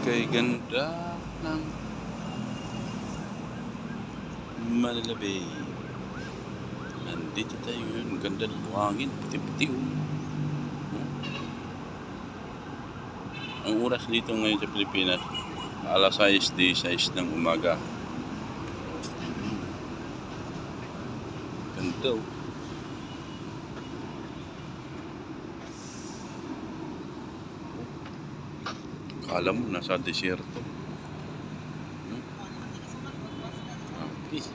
Kay ganda ng Manila Bay. Nandito tayo ngayon. Ganda ng buhangin. Puti-puti oh. Ang oras dito ngayon sa Pilipinas, alas 6:16 ng umaga. Ganda oh. Kala mo nasa desierto. Please.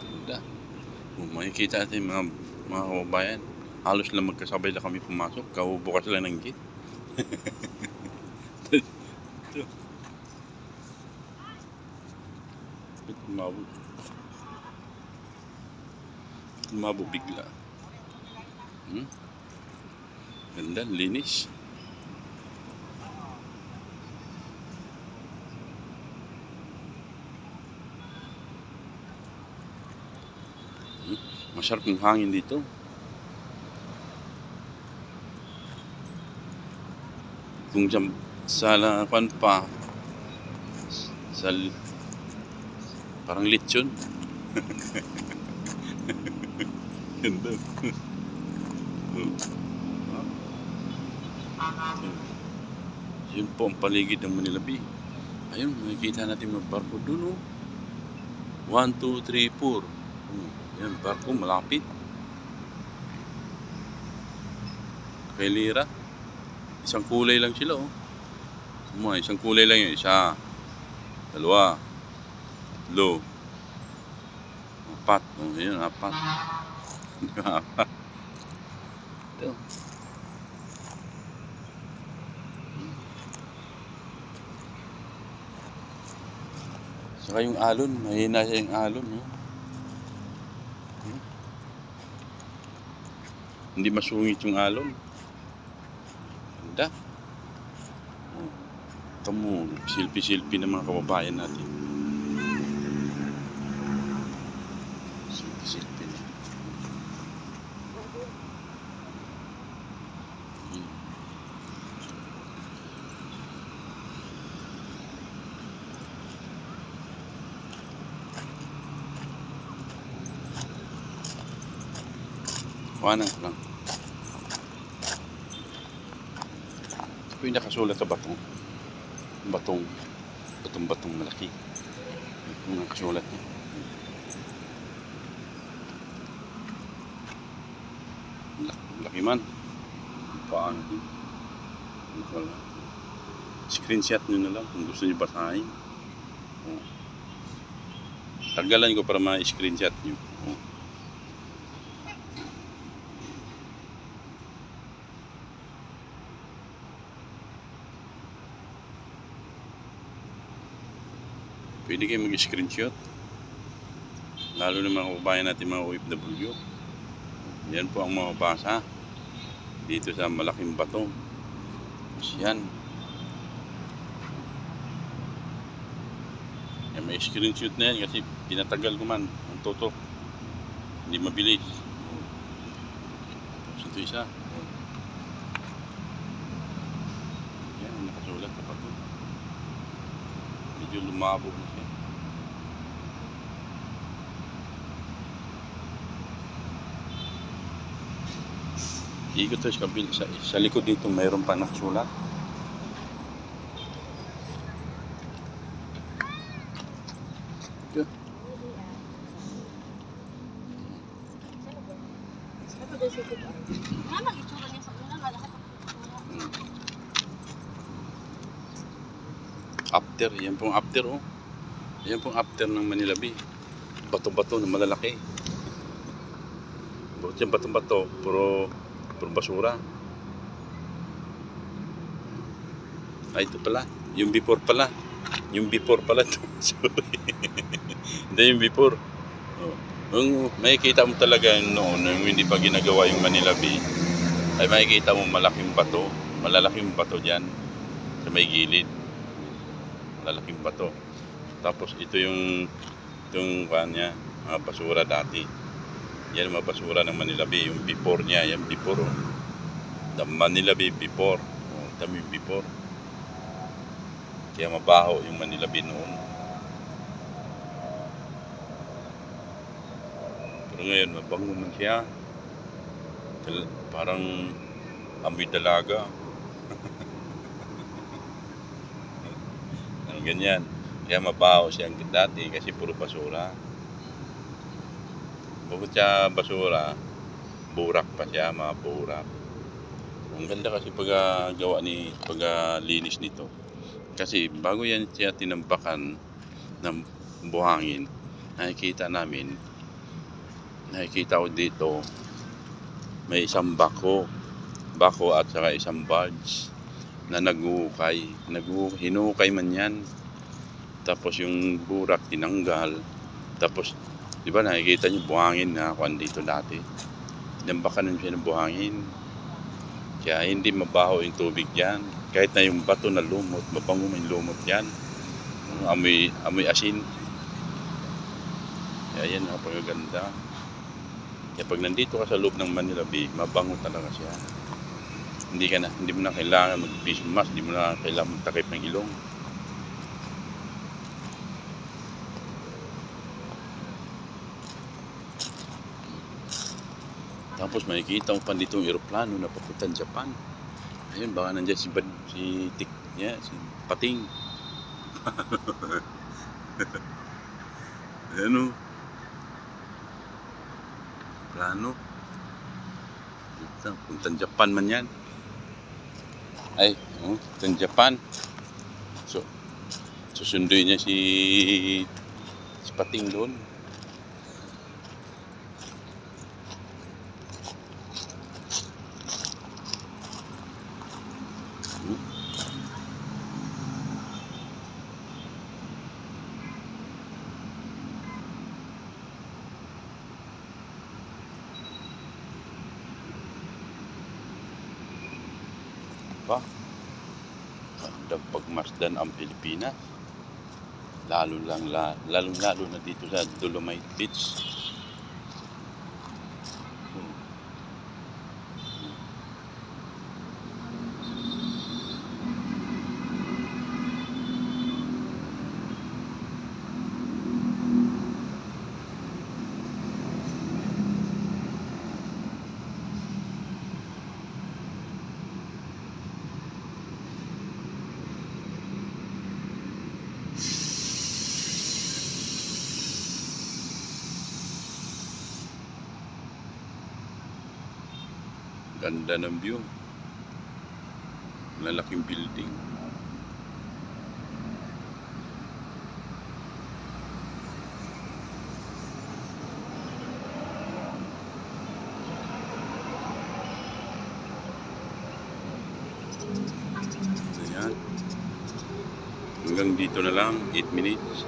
Ganda. Kung makikita natin mga kababayan, halos lang magkasabay na kami pumasok. Bukas lang ng gate. Ito. Tumabog bigla. Ganda, linis. Masarap yung hangin dito. Kung sa lapan pa, parang lechon. Ganda. Yun po ang paligid ng Manila Bay. Ayun, makikita natin mga barko dun oh. 1, 2, 3, 4. Yan, barko malapit. Kay Lira. Isang kulay lang sila oh. Isang kulay lang yun. Isa, dalawa, tatlo, apat. Oh, yun, apat. Apat. Ito. Saka yung alon, mahina siya yung alon no? Hindi masungit yung alon. Ganda. Tamo, silpi-silpi ng mga kababayan natin. Silpi-silpi na. Kuhanan ko lang. Ito po yung nakasulat sa batong. Batong malaki. Ito yung nakasulat niya. Laki man. Paano din. Screenshot nyo na lang kung gusto nyo basahin. Tagalan ko para ma-screenshot nyo. Pwede kayo mag-screenshot. Lalo na mga kababayan natin, mga OFW. Yan po ang mababasa dito sa malaking bato. Yan. Yan, may screenshot na yan kasi pinatagal ko man ang tutok. Hindi mabilis. Tapos ito isa. Yan, nakasulat sa bato. Medyo lumabog na siya. Ikot tayo sa likod dito, mayroon pa nakasulat. After, yan pong after oh. Yan pong after ng Manila Bay. Bato-bato na malalaki. Bukod yung bato-bato, puro basura. Ay, ito pala. Yung before pala. Yung before pala ito. Sorry. Hindi yung before. Oh. Makikita mo talaga noon, nung hindi pa ginagawa yung Manila Bay, ay makikita mo malaking bato. Malalaking bato dyan. Sa may gilid. Malalaking bato. Tapos ito yung kanya, mga basura dati. Yan mga basura ng Manila Bay, yung before niya, yan before oh. The Manila Bay before. Oh, dami yung before. Kaya mabaho yung Manila Bay noon. Pero ngayon, mabango man siya. Parang amoy dalaga. Ganyan. Kaya mabaho siya dati kasi puro basura. Bukod sa basura, burak pa siya, mga burak. Ang ganda kasi pag-linis nito. Kasi bago yan siya tinambakan ng buhangin, nakikita ko dito, may isang bako at saka isang barge na hinukay man yan. Tapos yung burak tinanggal. Tapos, di ba nakikita niyo buhangin na kuan dito dati? Tinambakan siya ng buhangin. Kaya hindi mabaho yung tubig dyan. Kahit na yung bato na lumot, mabango may lumot yan. Amoy asin. Kaya yan, napakaganda. Kaya pag nandito ka sa loob ng Manila Bay, mabango talaga siya. Hindi mo na kailangan mag-face mask, hindi mo na kailangan magtakip ng ilong. Tapos makikita mo pa dito yung aeroplano na papuntang Japan. Ayun, baka nandiyan si Pating. Ayan o. Plano. Puntang Japan man yan. Ay, puntang Japan. So, susunduin niya si Pating doon. Pagmasdan ang Pilipinas, lalong lalo na dito sa Dolomite Beach. Ganda ng view. Lalaking building. Ayan. Hanggang dito na lang, 8 minutes.